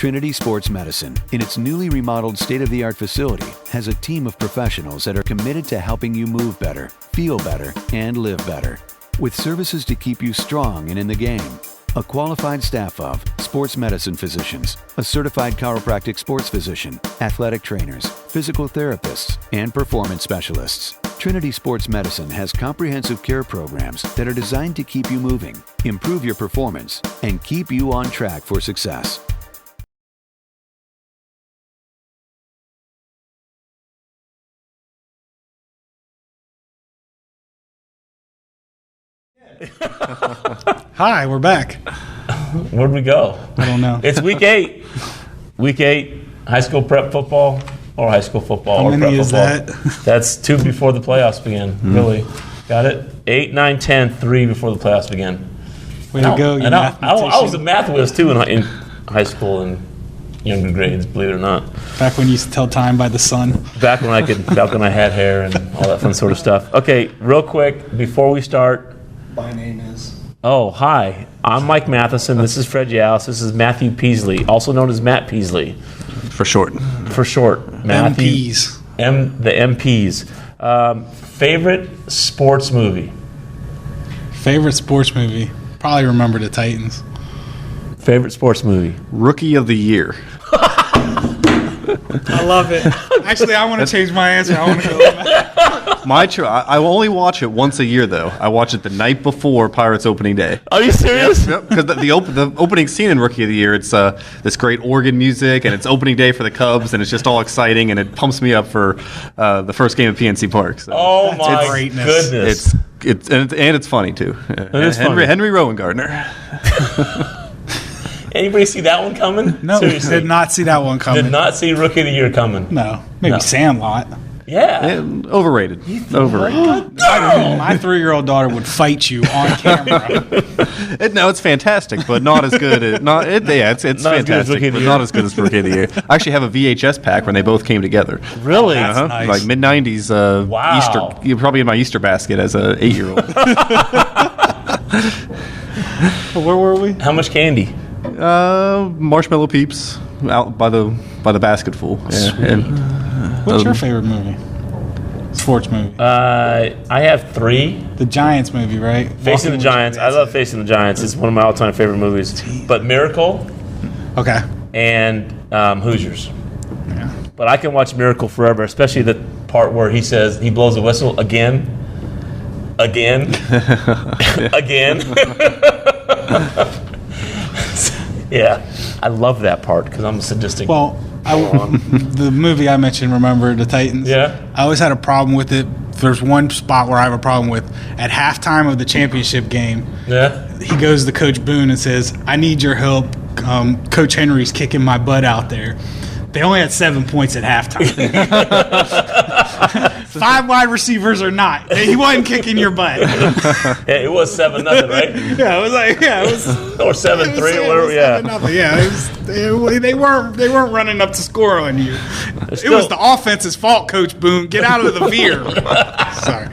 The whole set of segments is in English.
Trinity Sports Medicine, in its newly remodeled state-of-the-art facility, has a team of professionals that are committed to helping you move better, feel better, and live better. With services to keep you strong and in the game. A qualified staff of sports medicine physicians, a certified chiropractic sports physician, athletic trainers, physical therapists, and performance specialists. Trinity Sports Medicine has comprehensive care programs that are designed to keep you moving, improve your performance, and keep you on track for success. Hi, we're back. Where'd we go? I don't know. It's week 8. Week 8, high school prep football or high school football. How or many prep is football. that? That's 2 before the playoffs begin. Really. Got it? 8, 9, 10, 3 before the playoffs begin. Way to go, you and I was a mathematician. math whiz too in high school and younger grades, believe it or not. Back when you used to tell time by the sun. Back when I had hair and all that fun sort of stuff. Okay, real quick, before we start. My name is. Oh, hi. I'm Mike Mathison. This is Fred Younce. This is Matthew Peaslee, also known as Matt Peaslee. For short. Matthew. MPs. The MPs. Favorite sports movie? Favorite sports movie? Probably Remember the Titans. Favorite sports movie? Rookie of the Year. I love it. Actually, I want to change my answer. I want to go with that. I only watch it once a year, though. I watch it the night before Pirates opening day. Are you serious? Yep. Because the opening scene in Rookie of the Year, it's this great organ music, and it's opening day for the Cubs, and it's just all exciting, and it pumps me up for the first game at PNC Park. So Oh my greatness. goodness! it's funny too. is funny. Henry Rowan Gardner. Anybody see that one coming? No, Seriously. did not see that one coming. Did not see Rookie of the Year coming. No, maybe No. Sandlot. Yeah. And overrated. Overrated. My 3-year-old daughter would fight you on camera. No, it's fantastic, but not as good. It's Not as good as fantastic, Rookie of the but Year. not as good as Rookie of the Year. I actually have a VHS pack when they both came together. Really? That's nice. Like mid '90s. Wow. Easter. You're probably in my Easter basket as a 8-year-old. Where were we? How much candy? Marshmallow Peeps out by the basketful. Yeah. And, What's your favorite movie? Sports movie. I have 3. The Giants movie, right? Facing Walking the with Giants. I love Facing the Giants. It's one of my all-time favorite movies. But Miracle Okay. and Hoosiers. Yeah. But I can watch Miracle forever, especially the part where he says he blows the whistle again. Again. Yeah, I love that part because I'm a sadistic. Well, the movie I mentioned, Remember the Titans? Yeah. I always had a problem with it. There's one spot where I have a problem with. At halftime of the championship game, Yeah. he goes to Coach Boone and says, I need your help. Coach Henry's kicking my butt out there. They only had 7 points at halftime. 5 wide receivers or not. He wasn't kicking your butt. Yeah, it was 7-0, right? Yeah, it was like, it was. Or 7-3 or whatever. Yeah. Yeah, they weren't running up to score on you. It was the offense's fault, Coach Boone. Get out of the veer. Sorry.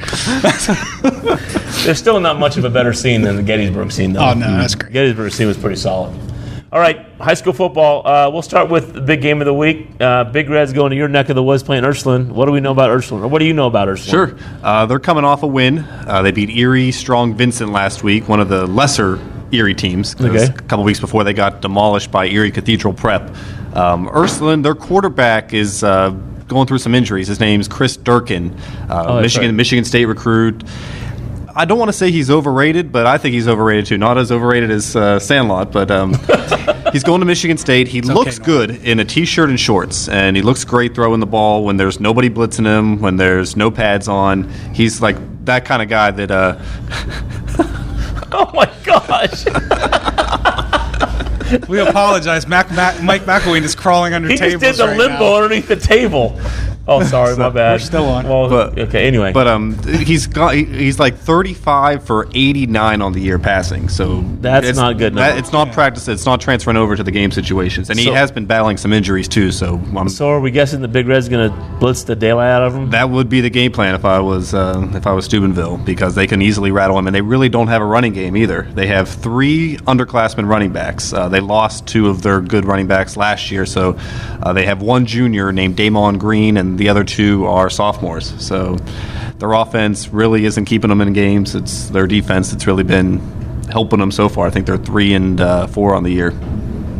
There's still not much of a better scene than the Gettysburg scene, though. Oh, no, that's great. Gettysburg scene was pretty solid. All right, high school football. We'll start with the big game of the week. Big Red's going to your neck of the woods playing Ursuline. What do we know about Ursuline? Or what do you know about Ursuline? Sure. They're coming off a win. They beat Erie Strong Vincent last week, one of the lesser Erie teams. Okay. A couple weeks before they got demolished by Erie Cathedral Prep. Ursuline, their quarterback is going through some injuries. His name's Chris Durkin, Michigan State recruit. I don't want to say he's overrated, but I think he's overrated too. Not as overrated as Sandlot, but he's going to Michigan State. He looks good in a T-shirt and shorts, and he looks great throwing the ball when there's nobody blitzing him, when there's no pads on. He's like that kind of guy that... Oh, my gosh. We apologize. Mike McElwain is crawling under He tables just did the right limbo now. underneath the table. Oh, sorry, my bad. We're still on. Well, okay. Anyway, But he's like 35 for 89 on the year passing. So That's not good enough. It's not practice. It's not transferring over to the game situations, and he So- has been battling some injuries too. So so are we guessing the Big Red's going to blitz the daylight out of him? that would be the game plan if I was Steubenville, because they can easily rattle him, and they really don't have a running game either. They have 3 underclassmen running backs. They lost 2 of their good running backs last year, so they have 1 junior named Damon Green, and the other 2 are sophomores. So their offense really isn't keeping them in games. It's their defense that's really been helping them so far. I think they're 3-4 on the year.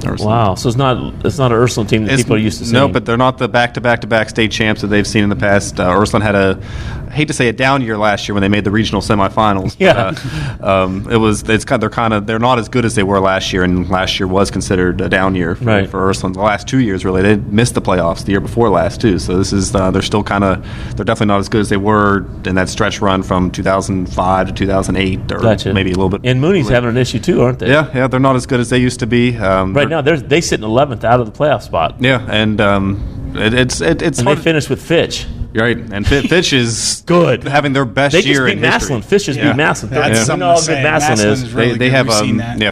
Wow. So it's not an Ursuline team that people are used to seeing. No, but they're not the back-to-back state champs that they've seen in the past. Ursuline had I hate to say a down year last year when they made the regional semifinals. Yeah. They're not as good as they were last year, and last year was considered a down year for Ursuline. The last 2 years, really, they missed the playoffs the year before last too. So this is they're definitely not as good as they were in that stretch run from 2005 to 2008, or maybe a little bit. And Mooney's having an issue too, aren't they? Yeah, they're not as good as they used to be. Right now, they sit in 11th out of the playoff spot. Yeah, and it's and hard. they finished with Fitch. Right, and Fitch is good, having their best they year just in beat history. Massillon. Fitch just beat Massillon. That's You know how good Massillon is. Really they have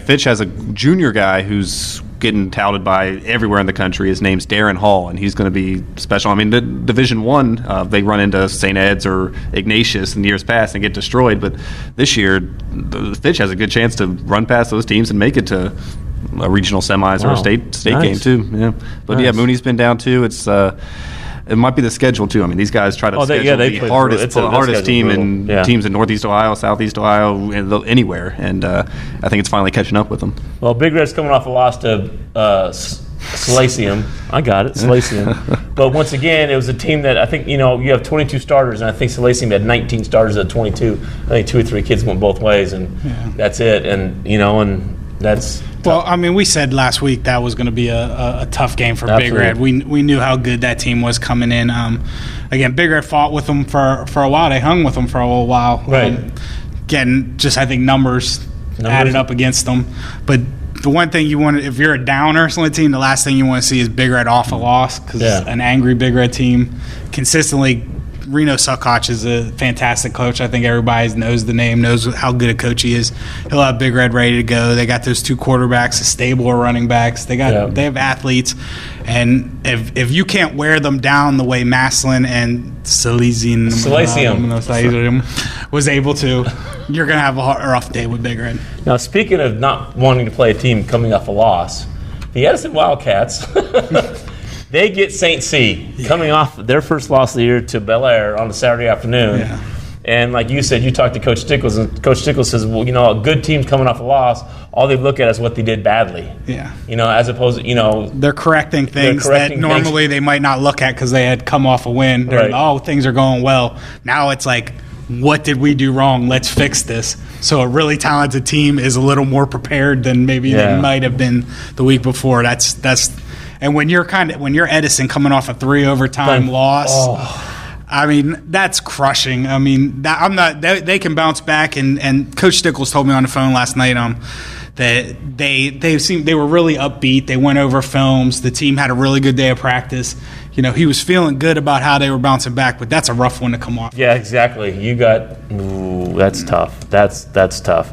Fitch has a junior guy who's getting touted by everywhere in the country. His name's Darren Hall, and he's going to be special. I mean, the Division I, they run into St. Ed's or Ignatius in years past and get destroyed, but this year, Fitch has a good chance to run past those teams and make it to a regional semis or a state game too. Yeah, but Mooney's been down too. It might be the schedule too. I mean, these guys try to schedule the hardest team in teams in Northeast Ohio, Southeast Ohio, anywhere, and I think it's finally catching up with them. Well, Big Red's coming off a loss to Slacium. I got it, Slacium. But once again, it was a team that I think you have 22 starters, and I think Slacium had 19 starters at 22. I think 2 or 3 kids went both ways, and that's it. And that's. Well, I mean, we said last week that was going to be a tough game for Big Red. We knew how good that team was coming in. Again, Big Red fought with them for a while. They hung with them for a little while. Right. Again, just I think numbers added up against them. But the one thing you want, if you're a down Ursuline team, the last thing you want to see is Big Red off a loss, because an angry Big Red team consistently. Reno Suckoch is a fantastic coach. I think everybody knows the name, knows how good a coach he is. He'll have Big Red ready to go. They got those 2 quarterbacks, a stable of running backs. They have athletes, and if you can't wear them down the way Massillon and Slacium was able to, you're going to have a rough day with Big Red. Now, speaking of not wanting to play a team coming off a loss, the Edison Wildcats. They get St. C coming off their first loss of the year to Bel Air on a Saturday afternoon. Yeah. And like you said, you talked to Coach Stickles, and Coach Stickles says, well, a good team coming off a loss, all they look at is what they did badly. Yeah. As opposed to, they're correcting things that normally they might not look at because they had come off a win. Right. Things are going well. Now it's like, what did we do wrong? Let's fix this. So a really talented team is a little more prepared than maybe they might have been the week before. That's. And when you're Edison coming off a 3 overtime loss, I mean that's crushing. I mean they can bounce back, and Coach Stickles told me on the phone last night that they were really upbeat. They went over films. The team had a really good day of practice. He was feeling good about how they were bouncing back, but that's a rough one to come off. Yeah, exactly. That's tough. That's tough.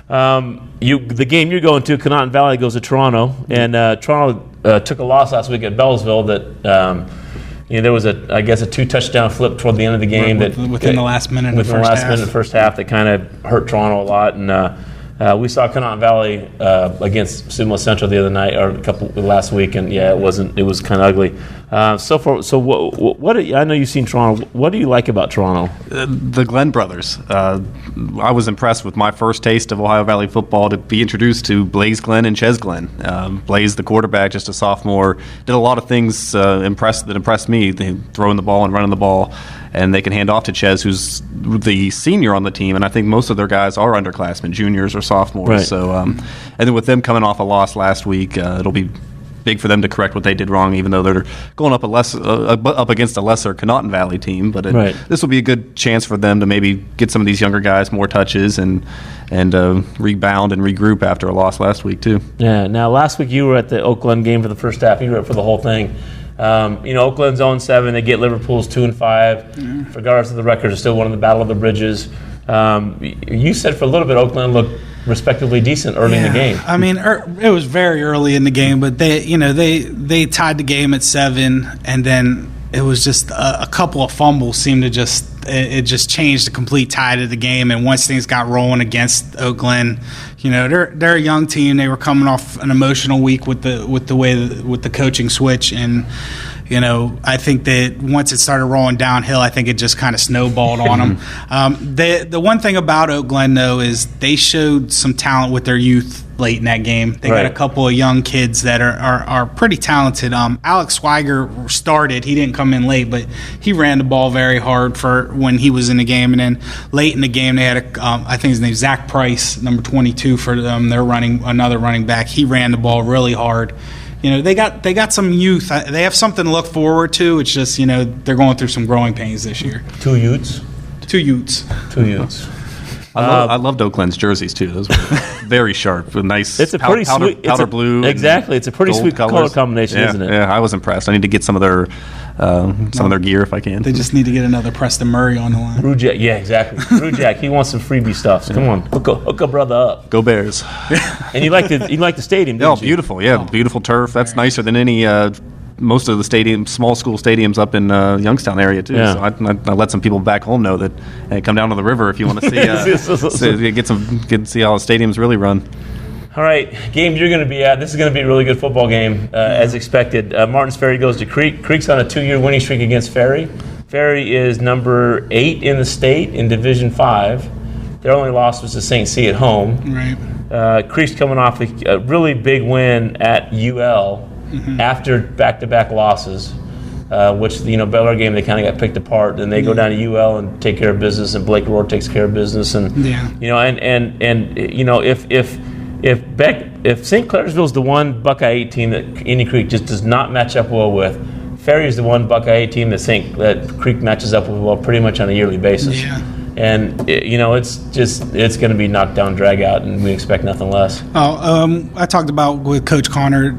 The game you're going to, Conotton Valley goes to Toronto, and Toronto took a loss last week at Bellsville that there was a 2-touchdown flip toward the end of the game within the last minute of the first half that kind of hurt Toronto a lot, and we saw Conotton Valley against Sumo Central the other night or last week, and it was kind of ugly. So what I know you've seen Toronto. What do you like about Toronto? The Glenn brothers. I was impressed with my first taste of Ohio Valley football to be introduced to Blaze Glenn and Ches Glenn. Blaze, the quarterback, just a sophomore, did a lot of things that impressed me. Throwing the ball and running the ball, and they can hand off to Ches, who's the senior on the team, and I think most of their guys are underclassmen, juniors or sophomores. Right. So, and then with them coming off a loss last week, it'll be big for them to correct what they did wrong, even though they're going up against a lesser Conotton Valley team. But this will be a good chance for them to maybe get some of these younger guys more touches and rebound and regroup after a loss last week too. Yeah. Now, last week you were at the Oak Glen game for the first half. You were at for the whole thing. Oakland's 0-7. They get Liverpool's 2-5. Regardless of the record, they're still one of the Battle of the Bridges. You said for a little bit Oakland looked respectively decent early in the game. I mean, it was very early in the game, but they tied the game at 7, and then it was just a couple of fumbles seemed to just changed the complete tide of the game. And once things got rolling against Oakland, they're a young team. They were coming off an emotional week with the coaching switch, and I think that once it started rolling downhill, I think it just kind of snowballed on them. The one thing about Oakland, though, is they showed some talent with their youth late in that game. They got a couple of young kids that are pretty talented. Alex Schweiger started. He didn't come in late, but he ran the ball very hard for when he was in the game. And then late in the game, they had I think his name's Zach Price, number 22 for them. They're running another running back. He ran the ball really hard. They got some youth. They have something to look forward to. It's just, they're going through some growing pains this year. Two Utes. I loved Oakland's jerseys too. Those were very sharp, nice. It's a pretty sweet powder blue. Exactly, it's a pretty sweet color combination, isn't it? Yeah, I was impressed. I need to get some of their gear if I can. They just need to get another Preston Murray on the line. Rujak, yeah, exactly. Rujak, he wants some freebie stuff. So come on, hook a brother up. Go Bears! And you like the stadium? Didn't you? Beautiful. Yeah, beautiful turf. That's nicer than any. Most of the small school stadiums up in Youngstown area too. Yeah. So I let some people back home know that hey, come down to the river if you want to see get see how stadiums really run. All right, game you're going to be at. This is going to be a really good football game as expected. Martins Ferry goes to Creek. Creek's on a 2-year winning streak against Ferry. Ferry is number 8 in the state in Division 5. Their only loss was to St. C at home. Right. Creek's coming off a really big win at UL. After back-to-back losses, which Bel Air game they kind of got picked apart. Then they go down to UL and take care of business, and Blake Rohr takes care of business, and if St. Clairsville's the one Buckeye 8 team that Indian Creek just does not match up well with, Ferry is the one Buckeye 8 team that Creek matches up with well pretty much on a yearly basis. Yeah. And it's going to be knocked down, drag out, and we expect nothing less. I talked about with Coach Connor.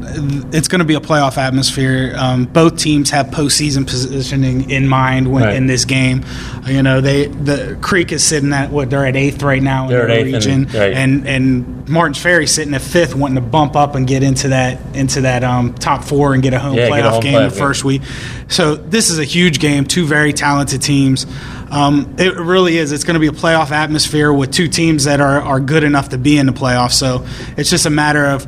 It's going to be a playoff atmosphere. Both teams have postseason positioning in mind in this game. The Creek is sitting at they're at 8th right now in the region, and Martins Ferry sitting at 5th, wanting to bump up and get into that top 4 and get a home playoff game the first week. So this is a huge game. Two very talented teams. It really is. It's going to be a playoff atmosphere with two teams that are good enough to be in the playoffs. So it's just a matter of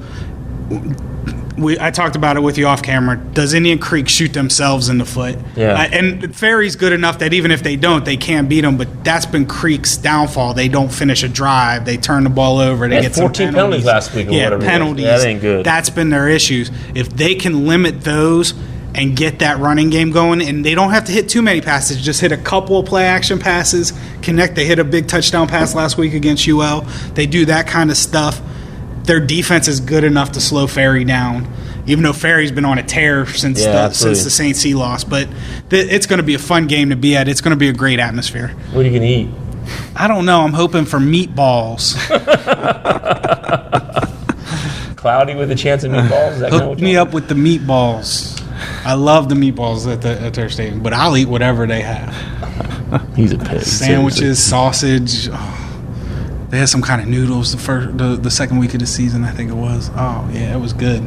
I talked about it with you off camera. Does Indian Creek shoot themselves in the foot? Yeah. And Ferry's good enough that even if they don't, they can't beat them. But that's been Creek's downfall. They don't finish a drive. They turn the ball over. They get 14 some penalties last week. Penalties. That ain't good. That's been their issues. If they can limit those and get that running game going, and they don't have to hit too many passes, just hit a couple of play action passes, connect. They hit a big touchdown pass last week against UL. They do that kind of stuff. Their defense is good enough to slow Ferry down, even though Ferry's been on a tear since the St. C loss. But it's going to be a fun game to be at. It's going to be a great atmosphere. What are you going to eat? I don't know. I'm hoping for meatballs. Cloudy with a chance of meatballs? Is that Hook me up with the meatballs. I love the meatballs at their stadium, but I'll eat whatever they have. He's a pig. Sandwiches, sausage. Oh, they had some kind of noodles the second week of the season, I think it was. Oh, yeah, it was good.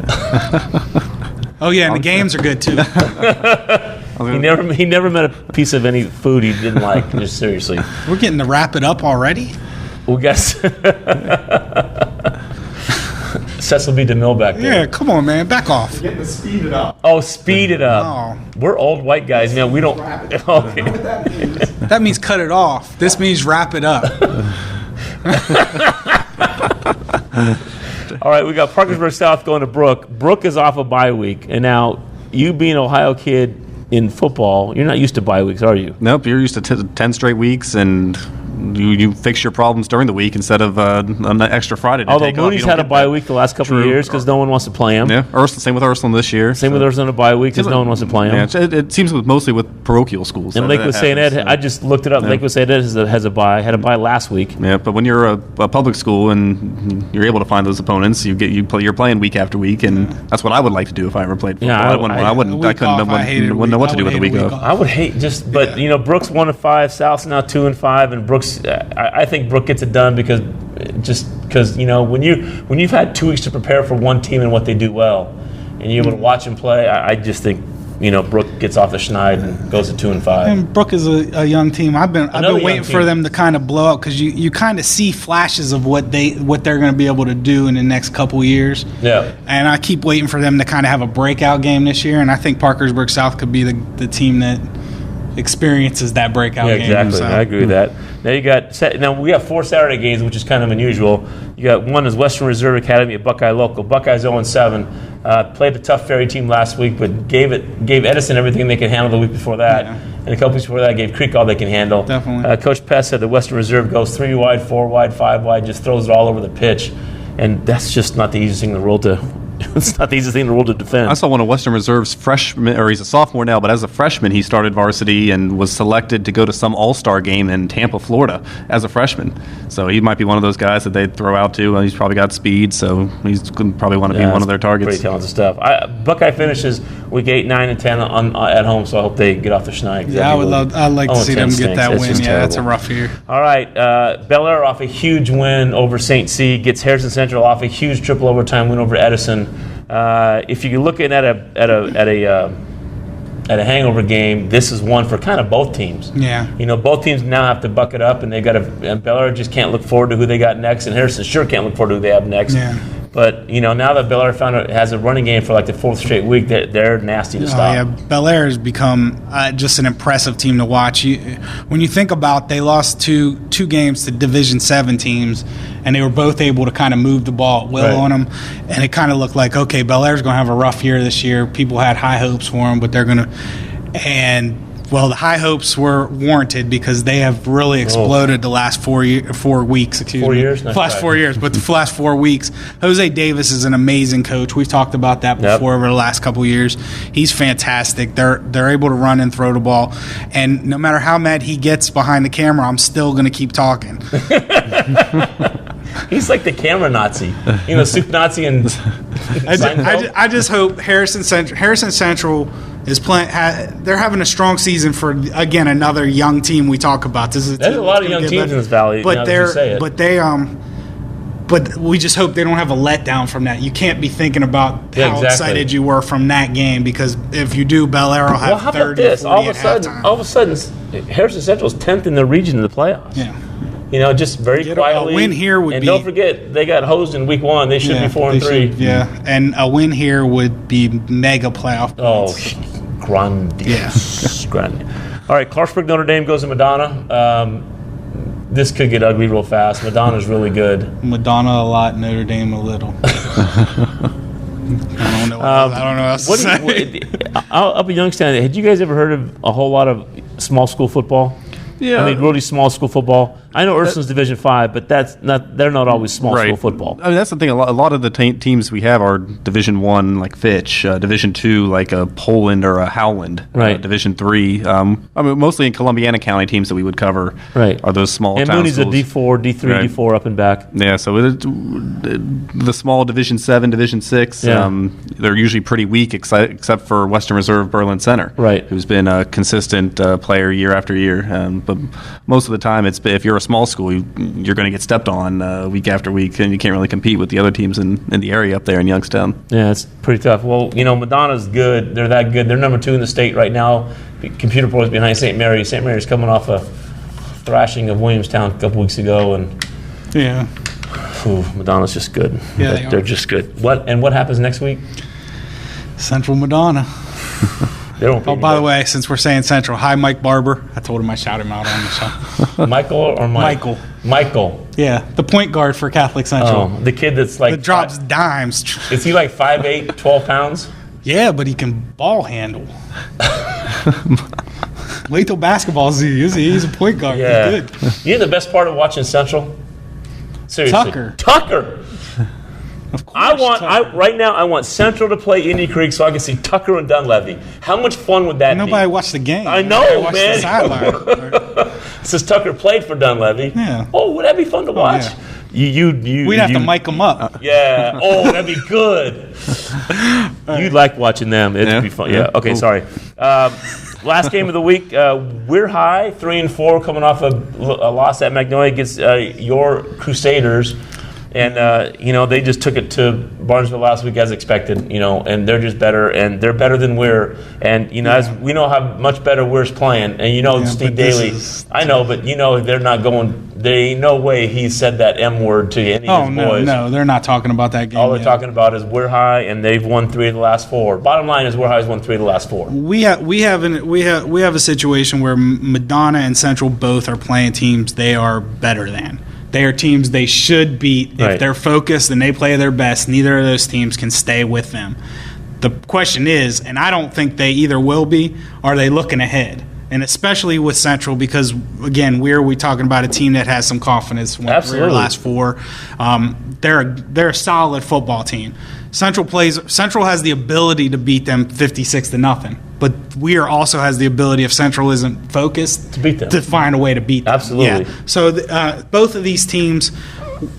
Oh, yeah, and the games are good, too. He never met a piece of any food he didn't like, just seriously. We're getting to wrap it up already? We got Cecil B. DeMille back there. Yeah, come on, man. Back off. We're getting to speed it up. Oh, speed it up. Oh. We're old white guys, man. We don't. Okay. That means cut it off. This means wrap it up. All right, we got Parkersburg South going to Brook. Brook is off a bye week. And now, you being an Ohio kid in football, you're not used to bye weeks, are you? Nope, you're used to 10 straight weeks and you fix your problems during the week instead of an extra Friday to Although take off. Moody's had a bye week the last couple of years because no one wants to play him. Yeah, same with Ursuline this year. Same with Ursuline a bye week because no one wants to play him. Yeah, it seems mostly with parochial schools. And Lakewood St. Ed, I just looked it up. Lakewood St. Ed has a bye. Had a bye last week. Yeah, but when you're a public school and you're able to find those opponents, you're playing week after week, and that's what I would like to do if I ever played football. Yeah, wouldn't know what to do with a week off. I would hate but Brooks 1-5, South's now 2-5, and Brooks. I think Brooke gets it done because when you've had 2 weeks to prepare for one team and what they do well, and you're able to watch them play, I just think Brooke gets off the schneid and goes to 2-5. And Brooke is a young team. I've been waiting for them to kind of blow up because you kind of see flashes of what they're going to be able to do in the next couple years. Yeah. And I keep waiting for them to kind of have a breakout game this year. And I think Parkersburg South could be the team that experiences that breakout game. Exactly. So. I agree with that. Now we got 4 Saturday games, which is kind of unusual. You got one is Western Reserve Academy at Buckeye Local. Buckeyes 0-7. Played a tough Ferry team last week, but gave Edison everything they could handle the week before that. Yeah. And a couple weeks before that, gave Creek all they can handle. Definitely. Coach Pest said the Western Reserve goes 3 wide, 4 wide, 5 wide, just throws it all over the pitch. And that's just not the easiest thing in the world to it's not the easiest thing in the world to defend. I saw one of Western Reserve's freshmen, or he's a sophomore now, but as a freshman, he started varsity and was selected to go to some all-star game in Tampa, Florida, as a freshman. So he might be one of those guys that they'd throw out to. He's probably got speed, so he's probably want to be one of their targets. Pretty talented stuff. Buckeye finishes week 8, 9, and 10 at home, so I hope they get off the schneid. Yeah, I'd like to see them get that win. Yeah, that's a rough year. All right, Bel Air off a huge win over St. C, gets Harrison Central off a huge triple overtime win over Edison. If you're looking at a hangover game, this is one for kind of both teams. Yeah. Both teams now have to buck it up, and and Bel Air just can't look forward to who they got next, and Harrison sure can't look forward to who they have next. Yeah. But now that Bel Air has a running game for like the 4th straight week, they're nasty to stop. Yeah, Bel Air has become just an impressive team to watch. When you think about, they lost two games to Division 7 teams, and they were both able to kind of move the ball at will on them, and it kind of looked like, okay, Bel Air's going to have a rough year this year. People had high hopes for them, but they're going to – well, the high hopes were warranted because they have really exploded the last 4 weeks. 4 years? Last 4 years, but the last 4 weeks. Jose Davis is an amazing coach. We've talked about that before over the last couple of years. He's fantastic. They're able to run and throw the ball. And no matter how mad he gets behind the camera, I'm still going to keep talking. He's like the camera Nazi. Soup Nazi and I just hope Harrison Central is playing. They're having a strong season for, again, another young team we talk about. There's a lot of young teams in this valley. But but we just hope they don't have a letdown from that. You can't be thinking about how excited you were from that game, because if you do, Bel Air will have 30 or 40 at halftime. All of a sudden, Harrison Central's 10th in the region in the playoffs. Yeah. Just very quietly. A win here would and be. don't forget, they got hosed in week 1. They should be 4-3. Yeah, and a win here would be mega playoff points. Grandiose. Yeah. All right, Clarksburg Notre Dame goes to Madonna. This could get ugly real fast. Madonna's really good. Madonna a lot, Notre Dame a little. I don't know what else to say. Up at Youngstown, had you guys ever heard of a whole lot of small school football? Yeah. Really small school football. I know Ursuline's Division 5, but they're not always small school football. I mean, that's the thing. A lot of the teams we have are Division 1, like Fitch. Division 2, like a Poland or a Howland. Right. Division 3. Mostly in Columbiana County teams that we would cover are those small and town Mooney's schools. a D4, D3, D4 up and back. Yeah, so the small Division 7, Division 6, they're usually pretty weak except for Western Reserve Berlin Center, who's been a consistent player year after year. But most of the time, if you're a small school, you're going to get stepped on week after week, and you can't really compete with the other teams in the area up there in Youngstown. Yeah, it's pretty tough. Well, Madonna's good. They're that good. They're number 2 in the state right now. Computer Pro is behind St. Mary. St. Mary's coming off a thrashing of Williamstown a couple weeks ago, and Madonna's just good. Yeah, they're just good. What happens next week? Central Madonna. By the way, since we're saying Central, hi, Mike Barber. I told him I shout him out on the show. Michael or Mike? Michael. Yeah, the point guard for Catholic Central. Oh, the kid that's like... that drops dimes. Is he like 5'8", 12 pounds? Yeah, but he can ball handle. Wait till basketball season. He's a point guard. Yeah. He's good. You know the best part of watching Central? Seriously. Tucker. Of course. Right now I want Central to play Indy Creek so I can see Tucker and Dunleavy. How much fun would that be? Nobody watched the game. I know, watched man. The sideline. Since Tucker played for Dunleavy. Yeah. Oh, would that be fun to watch? Yeah. We'd have to mic them up. Yeah. Oh, that'd be good. You'd like watching them. It'd be fun. Yeah. Okay. Sorry. Last game of the week. We're high 3-4, coming off a loss at Magnolia against your Crusaders. And, they just took it to Barnesville last week as expected, and they're just better, and they're better than Weir. And, as we know how much better Weir's playing, and, Steve Daly, I know, but, they're not going, there ain't no way he said that M word to any of his boys. No, they're not talking about that game. All they're talking about is Weir High, and they've won 3 of the last 4. Bottom line is Weir High's won 3 of the last 4. We have a situation where Madonna and Central both are playing teams they are better than. They are teams they should beat. If they're focused and they play their best, neither of those teams can stay with them. The question is, and I don't think they either will be, are they looking ahead? And especially with Central, because, again, we talking about a team that has some confidence. Won 3 of the last 4. They're a solid football team. Central has the ability to beat them 56-0. But Weir also has the ability, if Central isn't focused, to beat them, to find a way to beat them. Absolutely. Yeah. So both of these teams,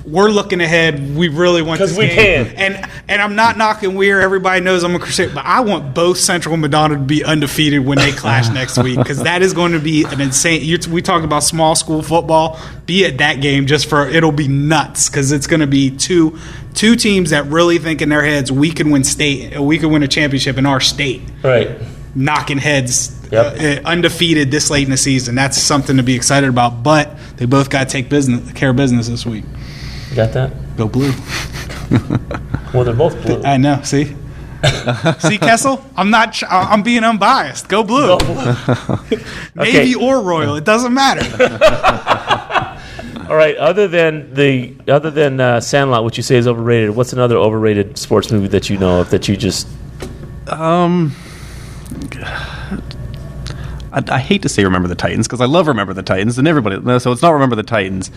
we're looking ahead. We really want this game. Because we can. And I'm not knocking Weir. Everybody knows I'm a Crusader. But I want both Central and Madonna to be undefeated when they clash next week, because that is going to be an insane – we talk about small school football. Be at that game it'll be nuts, because it's going to be two teams that really think in their heads we can win a championship in our state. Right. Knocking heads, undefeated this late in the season. That's something to be excited about. But they both got to take care of business this week. You got that? Go blue. Well, they're both blue. I know. See, Kessel. I'm being unbiased. Go blue. Navy or Royal. It doesn't matter. All right. Other than Sandlot, which you say is overrated, what's another overrated sports movie that you know of that you just? I hate to say Remember the Titans, because I love Remember the Titans, and everybody. So it's not Remember the Titans.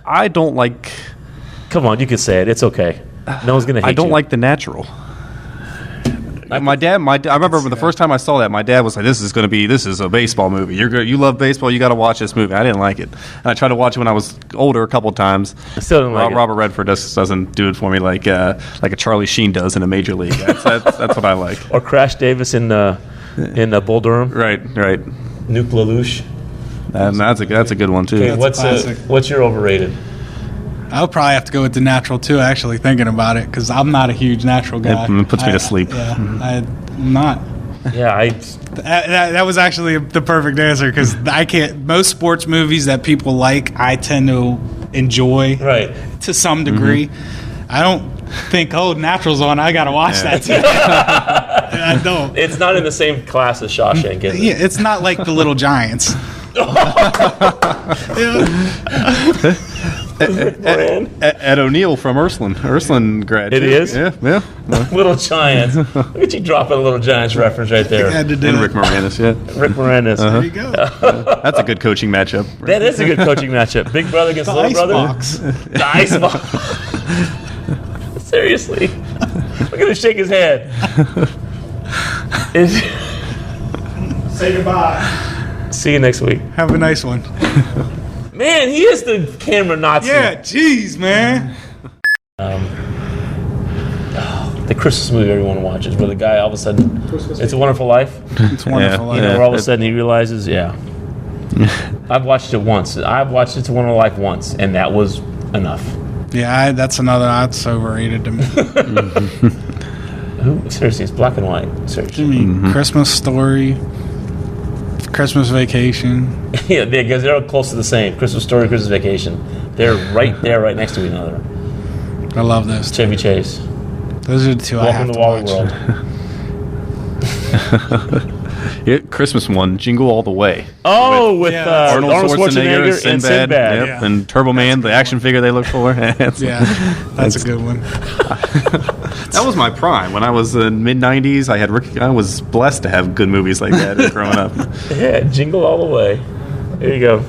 I don't like. Come on, you can say it. It's okay. No one's gonna hate you. I don't like The Natural. My dad. I remember the first time I saw that, my dad was like, "This is a baseball movie. You love baseball. You got to watch this movie." I didn't like it, and I tried to watch it when I was older a couple of times. I still didn't like it. Robert Redford doesn't do it for me like a Charlie Sheen does in a major league. That's what I like. Or Crash Davis in Bull Durham. Right. Nuke LaLoosh. That's a good one too. Okay, what's your overrated? I would probably have to go with The Natural too, actually, thinking about it, because I'm not a huge Natural guy. It puts me to sleep. Yeah, I'm not. Yeah, that was actually the perfect answer, because I can't. Most sports movies that people like, I tend to enjoy to some degree. I don't think, Natural's on, I got to watch that too. I don't. It's not in the same class as Shawshank, is it? Yeah, it's not like The Little Giants. Ed O'Neill from Ursuline grad. It is? Yeah. Little Giants. Look at you dropping a Little Giants reference right there. And Rick Moranis, Rick Moranis. There you go. That's a good coaching matchup. That is a good coaching matchup. Big brother against little brother. The Icebox. Seriously. Look at him shake his head. Say goodbye. See you next week. Have a nice one. Man, he is the camera Nazi. Yeah, jeez, man. The Christmas movie everyone watches, where the guy all of a sudden, It's a Wonderful Life. It's a Wonderful Life. Where all of a sudden he realizes, I've watched it once. I've watched It's a Wonderful Life once, and that was enough. Yeah, that's overrated to me. Seriously, it's black and white. Seriously. I mean, Christmas Story, Christmas Vacation. Yeah, because they're close to the same. Christmas Story, Christmas Vacation. They're right there, right next to each other. I love those. Chevy Chase. Those are the two I have to watch. Welcome to Wally World. Christmas one, Jingle All the Way. Oh, with Arnold Schwarzenegger and Sinbad. Yep. Yeah. And Turbo Man, the action figure they look for. That's a good one. That was my prime. When I was in mid-90s, I was blessed to have good movies like that growing up. Yeah, Jingle All the Way. There you go.